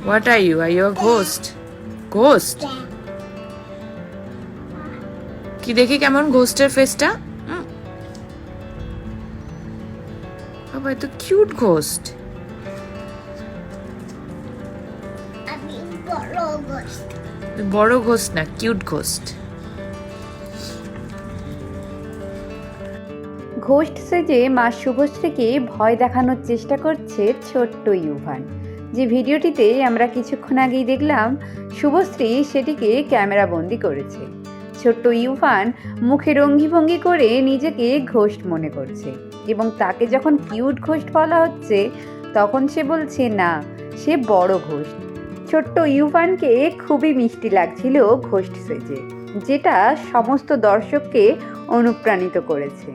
What are you? Are you a ghost? Ghost? কি দেখি কেমন ঘোস্টের ফেসটা? বাবা এত কিউট ঘোস্ট। আমি বড় গোস্ট। বড় ঘোস্ট না, কিউট ঘোস্ট। ঘোস্ট সেজে মা শুভশ্রীকে ভয় দেখানোর চেষ্টা করছে ছোট্ট ইউভান। যে ভিডিওটিতে আমরা কিছুক্ষণ আগেই দেখলাম, শুভশ্রী সেটিকে ক্যামেরা বন্দি করেছে। ছোট্ট ইউভান মুখে রঙ্গিভঙ্গি করে নিজেকে ঘোস্ট মনে করছে এবং তাকে যখন কিউট ঘোস্ট বলা হচ্ছে তখন সে বলছে না, সে বড় ঘোস্ট। ছোট্ট ইউভানকে খুবই মিষ্টি লাগছিল ঘোস্ট সেজে, যেটা সমস্ত দর্শককে অনুপ্রাণিত করেছে।